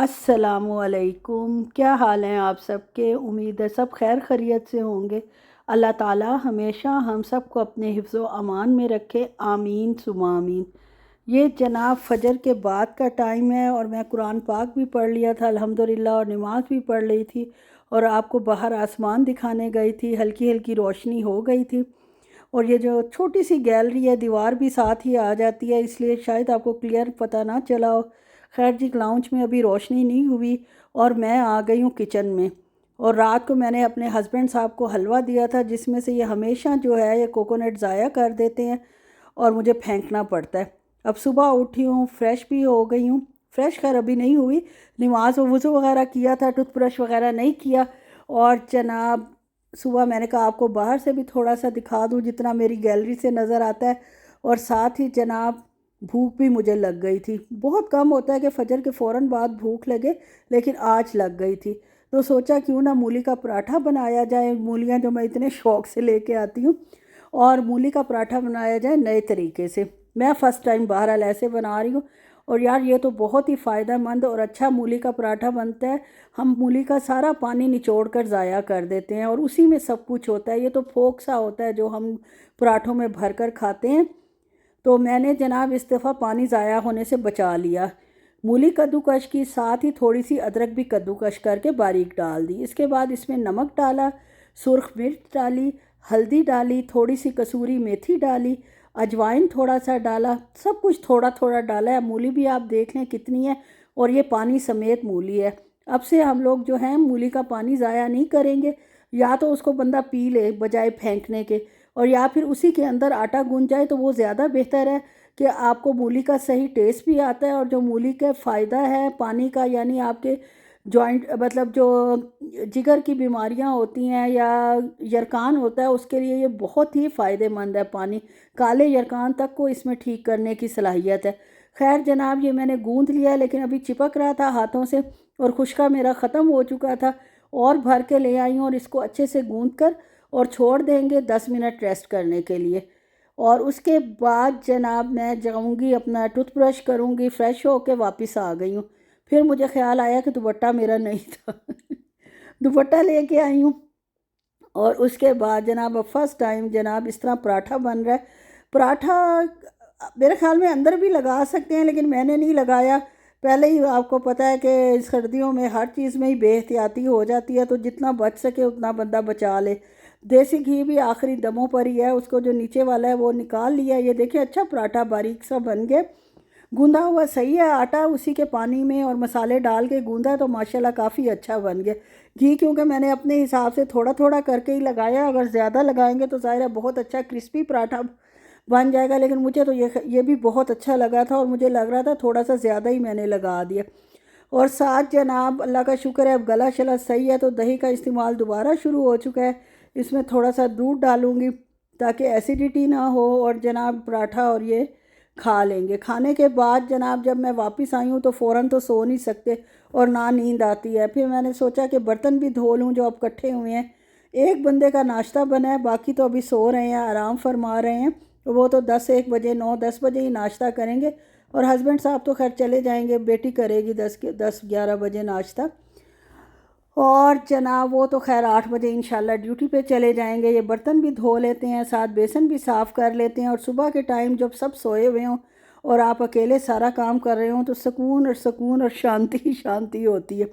अस्सलामुअलैकुम। क्या हाल हैं आप सबके? उम्मीद है सब खैर खैरियत से होंगे। अल्लाह ताला हमेशा हम सबको अपने हिफ्ज़ व अमान में रखे, आमीन सुमा आमीन। ये जनाब फ़जर के बाद का टाइम है और मैं कुरान पाक भी पढ़ लिया था अल्हम्दुलिल्लाह, और नमाज़ भी पढ़ ली थी और आपको बाहर आसमान दिखाने गई थी। हल्की हल्की रोशनी हो गई थी और ये जो छोटी सी गैलरी है, दीवार भी साथ ही आ जाती है, इसलिए शायद आपको क्लियर पता ना चला हो। खैर जी, लाउंज में अभी रोशनी नहीं हुई और मैं आ गई हूँ किचन में। और रात को मैंने अपने हस्बैंड साहब को हलवा दिया था, जिसमें से ये हमेशा जो है ये कोकोनट ज़ाया कर देते हैं और मुझे फेंकना पड़ता है। अब सुबह उठी हूँ, फ्रेश भी हो गई हूँ। फ्रेश खैर अभी नहीं हुई, नमाज और वज़ू वगैरह किया था, टूथब्रश वगैरह नहीं किया। और जनाब सुबह मैंने कहा आपको बाहर से भी थोड़ा सा दिखा दूँ जितना मेरी गैलरी से नज़र आता है। और साथ ही जनाब भूख भी मुझे लग गई थी। बहुत कम होता है कि फ़जर के फ़ौरन बाद भूख लगे, लेकिन आज लग गई थी। तो सोचा क्यों ना मूली का पराठा बनाया जाए। मूलियाँ जो मैं इतने शौक़ से लेके आती हूँ, और मूली का पराठा बनाया जाए नए तरीके से। मैं फ़र्स्ट टाइम बहरहाल ऐसे बना रही हूँ। और यार ये तो बहुत ही फ़ायदेमंद और अच्छा मूली का पराठा बनता है। हम मूली का सारा पानी निचोड़ कर ज़ाया कर देते हैं और उसी में सब कुछ होता है। ये तो फोक सा होता है जो हम पराठों में भर कर खाते हैं। तो मैंने जनाब इस दफ़ा पानी ज़ाया होने से बचा लिया। मूली कद्दूकश की, साथ ही थोड़ी सी अदरक भी कद्दूकश करके बारीक डाल दी। इसके बाद इसमें नमक डाला, सुर्ख मिर्च डाली, हल्दी डाली, थोड़ी सी कसूरी मेथी डाली, अजवाइन थोड़ा सा डाला। सब कुछ थोड़ा थोड़ा डाला है। मूली भी आप देख लें कितनी है, और ये पानी समेत मूली है। अब से हम लोग जो हैं मूली का पानी ज़ाया नहीं करेंगे। या तो उसको बंदा पी ले बजाय फेंकने के, और या फिर उसी के अंदर आटा गूंज जाए तो वो ज़्यादा बेहतर है कि आपको मूली का सही टेस्ट भी आता है। और जो मूली का फ़ायदा है पानी का, यानी आपके जॉइंट मतलब जो जिगर की बीमारियां होती हैं या यरकान होता है, उसके लिए ये बहुत ही फ़ायदेमंद है पानी। काले यरकान तक को इसमें ठीक करने की सलाहियत है। खैर जनाब, ये मैंने गूंद लिया, लेकिन अभी चिपक रहा था हाथों से और खुशका मेरा ख़त्म हो चुका था। और भर के ले आई हूँ और इसको अच्छे से गूंद कर और छोड़ देंगे 10 मिनट रेस्ट करने के लिए। और उसके बाद जनाब मैं जाऊंगी, अपना टूथब्रश करूंगी, फ्रेश होके वापस आ गई हूँ। फिर मुझे ख्याल आया कि दुपट्टा मेरा नहीं था। दुपट्टा लेके आई हूँ। और उसके बाद जनाब अब फर्स्ट टाइम जनाब इस तरह पराठा बन रहा है। पराठा मेरे ख्याल में अंदर भी लगा सकते हैं, लेकिन मैंने नहीं लगाया। पहले ही आपको पता है कि सर्दियों में हर चीज़ में ही बेहतियाती हो जाती है, तो जितना बच सके उतना बंदा बचा ले। देसी घी भी आखिरी दमों पर ही है, उसको जो नीचे वाला है वो निकाल लिया। ये देखिए अच्छा पराठा बारीक सा बन गया। गूंदा हुआ सही है आटा, उसी के पानी में और मसाले डाल के गूंदा तो माशाल्लाह काफ़ी अच्छा बन गया। घी क्योंकि मैंने अपने हिसाब से थोड़ा थोड़ा करके ही लगाया, अगर ज़्यादा लगाएंगे तो ज़ाहिर है बहुत अच्छा क्रिस्पी पराठा बन जाएगा। लेकिन मुझे तो ये भी बहुत अच्छा लगा था और मुझे लग रहा था थोड़ा सा ज़्यादा ही मैंने लगा दिया। और साथ जनाब अल्लाह का शुक्र है अब गला शला सही है, तो दही का इस्तेमाल दोबारा शुरू हो चुका है। इसमें थोड़ा सा दूध डालूँगी ताकि एसिडिटी ना हो, और जनाब पराठा और ये खा लेंगे। खाने के बाद जनाब जब मैं वापस आई हूँ तो फ़ौरन तो सो नहीं सकते और ना नींद आती है। फिर मैंने सोचा कि बर्तन भी धो लूँ जो अब इकट्ठे हुए हैं। एक बंदे का नाश्ता बना है, बाकी तो अभी सो रहे हैं, आराम फरमा रहे हैं। तो वो तो 10-1 बजे, 9-10 बजे ही नाश्ता करेंगे। और हस्बैंड साहब तो खैर चले जाएंगे, बेटी करेगी 10-11 बजे नाश्ता। और जनाब वो तो खैर 8 बजे इंशाल्लाह ड्यूटी पे चले जाएंगे। ये बर्तन भी धो लेते हैं, साथ बेसन भी साफ़ कर लेते हैं। और सुबह के टाइम जब सब सोए हुए हों और आप अकेले सारा काम कर रहे हों तो सुकून और शांति ही शांति होती है।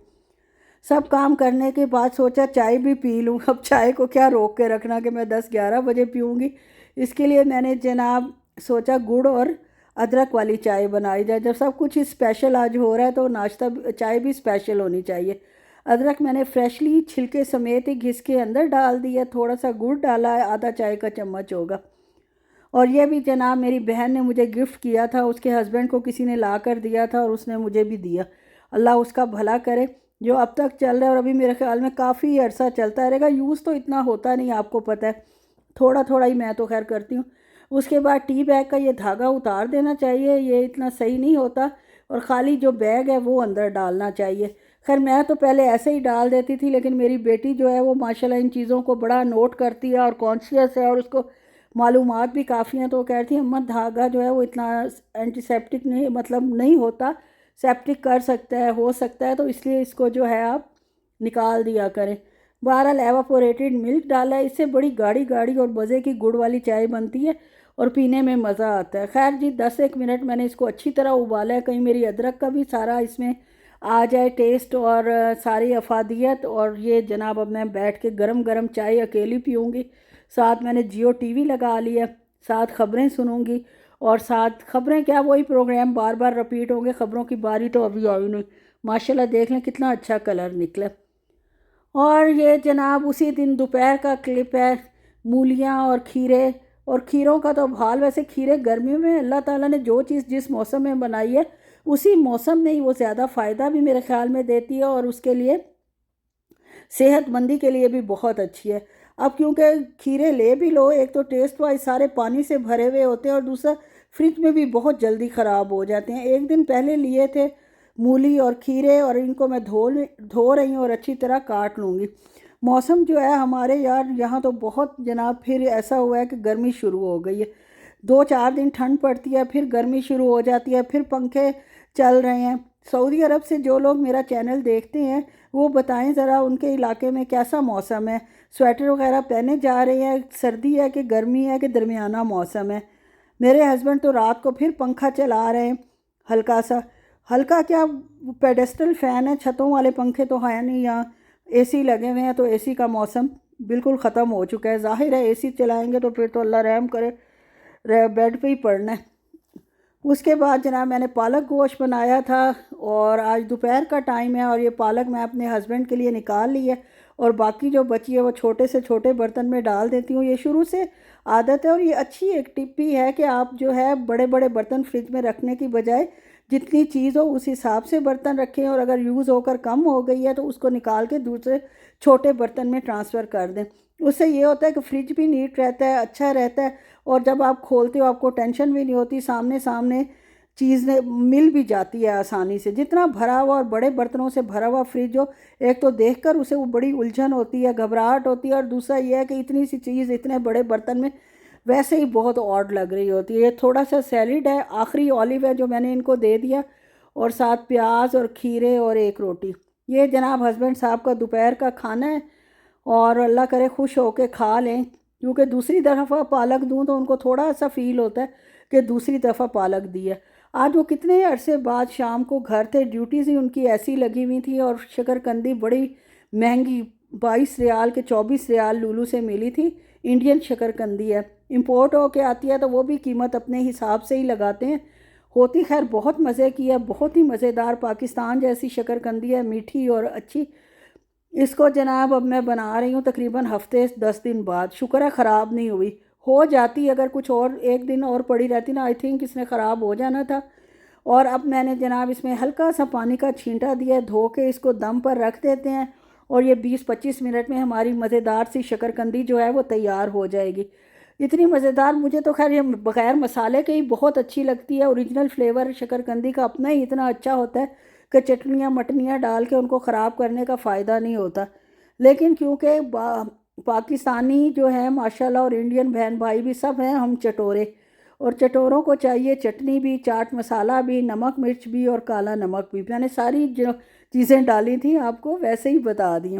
सब काम करने के बाद सोचा चाय भी पी लूँ। अब चाय को क्या रोक के रखना कि मैं 10-11 बजे पीऊँगी। इसके लिए मैंने जनाब सोचा गुड़ और अदरक वाली चाय बनाई जाए। जब सब कुछ स्पेशल आज हो रहा है तो नाश्ता चाय भी स्पेशल होनी चाहिए। अदरक मैंने फ्रेशली छिलके समेत ही घिस के अंदर डाल दिया, थोड़ा सा गुड़ डाला है, आधा चाय का चम्मच होगा। और यह भी जनाब मेरी बहन ने मुझे गिफ्ट किया था, उसके हस्बैंड को किसी ने ला कर दिया था और उसने मुझे भी दिया। अल्लाह उसका भला करे जो अब तक चल रहा है, और अभी मेरे ख्याल में काफ़ी अरसा चलता रहेगा। यूज़ तो इतना होता नहीं, आपको पता है, थोड़ा थोड़ा ही मैं तो खैर करती हूँ। उसके बाद टी बैग का ये धागा उतार देना चाहिए, ये इतना सही नहीं होता। और ख़ाली जो बैग है वो अंदर डालना चाहिए। खैर मैं तो पहले ऐसे ही डाल देती थी, लेकिन मेरी बेटी जो है वो माशाल्लाह इन चीज़ों को बड़ा नोट करती है और कॉन्शियस है, और उसको मालूमात भी काफ़ी हैं। तो वो कहती है अम्मा धागा जो है वो इतना एंटीसेप्टिक नहीं, मतलब नहीं होता, सेप्टिक कर सकता है, हो सकता है, तो इसलिए इसको जो है आप निकाल दिया करें। बहरहाल एवापोरेटेड मिल्क डाला है, इससे बड़ी गाढ़ी गाढ़ी और मज़े की गुड़ वाली चाय बनती है और पीने में मज़ा आता है। खैर जी, 10 एक मिनट मैंने इसको अच्छी तरह उबाला है, कहीं मेरी अदरक का भी सारा इसमें आ जाए टेस्ट और सारी अफादियत। और ये जनाब अब मैं बैठ के गरम गरम चाय अकेली पीऊँगी। साथ मैंने जियो टीवी लगा लिया, साथ ख़बरें सुनूँगी, और साथ ख़बरें क्या, वही प्रोग्राम बार बार रिपीट होंगे। ख़बरों की बारी तो अभी आई नहीं। माशाल्लाह देख लें कितना अच्छा कलर निकला। और ये जनाब उसी दिन दोपहर का क्लिप है, मूलियाँ और खीरे। और खीरों का तो हाल, वैसे खीरे गर्मियों में अल्लाह ताला ने जो चीज़ जिस मौसम में बनाई है उसी मौसम में ही वो ज़्यादा फ़ायदा भी मेरे ख़्याल में देती है और उसके लिए सेहतमंदी के लिए भी बहुत अच्छी है। अब क्योंकि खीरे ले भी लो, एक तो टेस्ट वाइज सारे पानी से भरे हुए होते हैं और दूसरा फ्रिज में भी बहुत जल्दी ख़राब हो जाते हैं। एक दिन पहले लिए थे मूली और खीरे, और इनको मैं धो रही हूँ और अच्छी तरह काट लूँगी। मौसम जो है हमारे यार यहाँ तो बहुत जनाब फिर ऐसा हुआ है कि गर्मी शुरू हो गई है। 2-4 दिन ठंड पड़ती है, फिर गर्मी शुरू हो जाती है, फिर पंखे चल रहे हैं। सऊदी अरब से जो लोग मेरा चैनल देखते हैं वो बताएं ज़रा उनके इलाके में कैसा मौसम है, स्वेटर वगैरह पहने जा रहे हैं, सर्दी है कि गर्मी है कि दरमियाना मौसम है। मेरे हस्बैंड तो रात को फिर पंखा चला रहे हैं, हल्का सा, हल्का क्या, पेडेस्टल फ़ैन है, छतों वाले पंखे तो हैं नहीं यहाँ, एसी लगे हुए हैं, तो एसी का मौसम बिल्कुल ख़त्म हो चुका है। ज़ाहिर है एसी चलाएंगे तो फिर तो अल्लाह रहम करे, बेड पे ही पड़ना है। उसके बाद जनाब मैंने पालक गोश्त बनाया था, और आज दोपहर का टाइम है और ये पालक मैं अपने हस्बैंड के लिए निकाल ली है, और बाकी जो बची है वो छोटे से छोटे बर्तन में डाल देती हूँ। ये शुरू से आदत है, और ये अच्छी एक टिप भी है कि आप जो है बड़े बड़े बर्तन फ्रिज में रखने की बजाय जितनी चीज़ हो उस हिसाब से बर्तन रखें, और अगर यूज़ होकर कम हो गई है तो उसको निकाल के दूसरे छोटे बर्तन में ट्रांसफ़र कर दें। उससे ये होता है कि फ्रिज भी नीट रहता है, अच्छा रहता है, और जब आप खोलते हो आपको टेंशन भी नहीं होती, सामने सामने चीज़ें मिल भी जाती है आसानी से। जितना भरा हुआ और बड़े बर्तनों से भरा हुआ फ्रिज हो, एक तो देखकर उसे वो बड़ी उलझन होती है, घबराहट होती है, और दूसरा ये है कि इतनी सी चीज़ इतने बड़े बर्तन में वैसे ही बहुत ऑड लग रही होती है। ये थोड़ा सा सैलिड है, आखिरी ऑलिव है जो मैंने इनको दे दिया, और साथ प्याज और खीरे और एक रोटी। ये जनाब हस्बैंड साहब का दोपहर का खाना है, और अल्लाह करे खुश होके खा लें, क्योंकि दूसरी दफ़ा पालक दूं तो उनको थोड़ा सा फील होता है कि दूसरी दफ़ा पालक दी है। आज वो कितने अरसे बाद शाम को घर थे, ड्यूटी से उनकी ऐसी लगी हुई थी, और शकरकंदी बड़ी महंगी 22 रियाल के 24 रियाल लूलू से मिली थी। इंडियन शकरकंदी है, इंपोर्ट होके आती है, तो वो भी कीमत अपने हिसाब से ही लगाते हैं। होती खैर बहुत मज़े की है, बहुत ही मज़ेदार, पाकिस्तान जैसी शकरकंदी है, मीठी और अच्छी। इसको जनाब अब मैं बना रही हूँ तकरीबन हफ्ते 10 दिन बाद। शुक्र है ख़राब नहीं हुई, हो जाती अगर कुछ और एक दिन और पड़ी रहती ना, आई थिंक इसने ख़राब हो जाना था। और अब मैंने जनाब इसमें हल्का सा पानी का छींटा दिया है, धो के इसको दम पर रख देते हैं, और ये 20-25 मिनट में हमारी मज़ेदार सी शकरकंदी जो है वो तैयार हो जाएगी। इतनी मज़ेदार, मुझे तो खैर ये बग़ैर मसाले के ही बहुत अच्छी लगती है। ओरिजिनल फ्लेवर शकरकंदी का अपना ही इतना अच्छा होता है कि चटनियाँ मटनियाँ डाल के उनको ख़राब करने का फ़ायदा नहीं होता। लेकिन क्योंकि पाकिस्तानी जो है माशाल्लाह, और इंडियन बहन भाई भी सब हैं हम चटोरे, और चटोरों को चाहिए चटनी भी, चाट मसाला भी, नमक मिर्च भी, और काला नमक भी। मैंने सारी जो चीज़ें डाली थी आपको वैसे ही बता दी।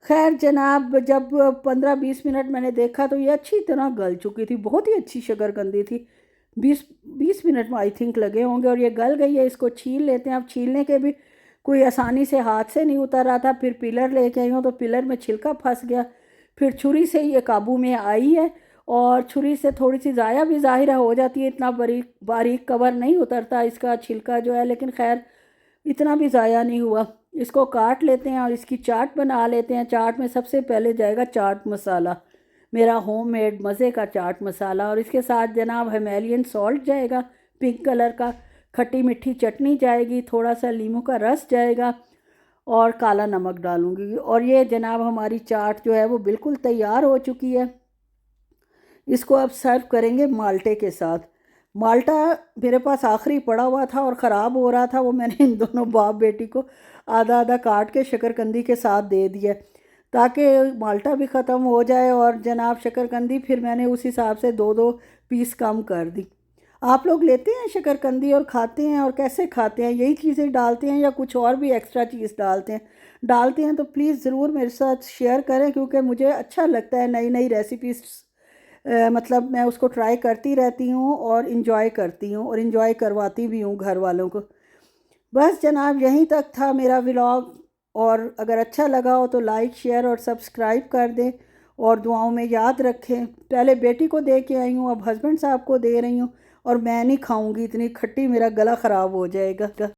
खैर जनाब, जब 15-20 मिनट मैंने देखा तो ये अच्छी तरह गल चुकी थी, बहुत ही अच्छी शकरकंदी थी। 20-20 मिनट में आई थिंक लगे होंगे, और ये गल गई है। इसको छील लेते हैं। अब छीलने के भी कोई आसानी से हाथ से नहीं उतर रहा था, फिर पिलर लेके आई हूँ तो पिलर में छिलका फंस गया, फिर छुरी से ये काबू में आई है, और छुरी से थोड़ी सी ज़ाया भी ज़ाहिर हो जाती है, इतना बारीक बारीक कवर नहीं उतरता इसका छिलका जो है, लेकिन खैर इतना भी ज़ाया नहीं हुआ। इसको काट लेते हैं और इसकी चाट बना लेते हैं। चाट में सबसे पहले जाएगा चाट मसाला, मेरा होममेड मज़े का चाट मसाला, और इसके साथ जनाब हिमालयन सॉल्ट जाएगा पिंक कलर का, खट्टी मीठी चटनी जाएगी, थोड़ा सा नींबू का रस जाएगा, और काला नमक डालूँगी। और ये जनाब हमारी चाट जो है वो बिल्कुल तैयार हो चुकी है। इसको अब सर्व करेंगे माल्टे के साथ। माल्टा मेरे पास आखिरी पड़ा हुआ था और ख़राब हो रहा था, वो मैंने इन दोनों बाप बेटी को आधा आधा काट के शकरकंदी के साथ दे दिया, ताकि माल्टा भी ख़त्म हो जाए, और जनाब शकरकंदी फिर मैंने उस हिसाब से 2-2 पीस कम कर दी। आप लोग लेते हैं शकरकंदी और खाते हैं, और कैसे खाते हैं? यही चीज़ें डालते हैं या कुछ और भी एक्स्ट्रा चीज़ डालते हैं तो प्लीज़ ज़रूर मेरे साथ शेयर करें, क्योंकि मुझे अच्छा लगता है नई नई रेसिपीज़। मतलब मैं उसको ट्राई करती रहती हूँ और इन्जॉय करती हूँ और इन्जॉय करवाती भी हूँ घर वालों को। बस जनाब, यहीं तक था मेरा व्लॉग। और अगर अच्छा लगा हो तो लाइक शेयर और सब्सक्राइब कर दें, और दुआओं में याद रखें। पहले बेटी को दे के आई हूँ, अब हस्बैंड साहब को दे रही हूँ। और मैं नहीं खाऊंगी इतनी खट्टी, मेरा गला ख़राब हो जाएगा।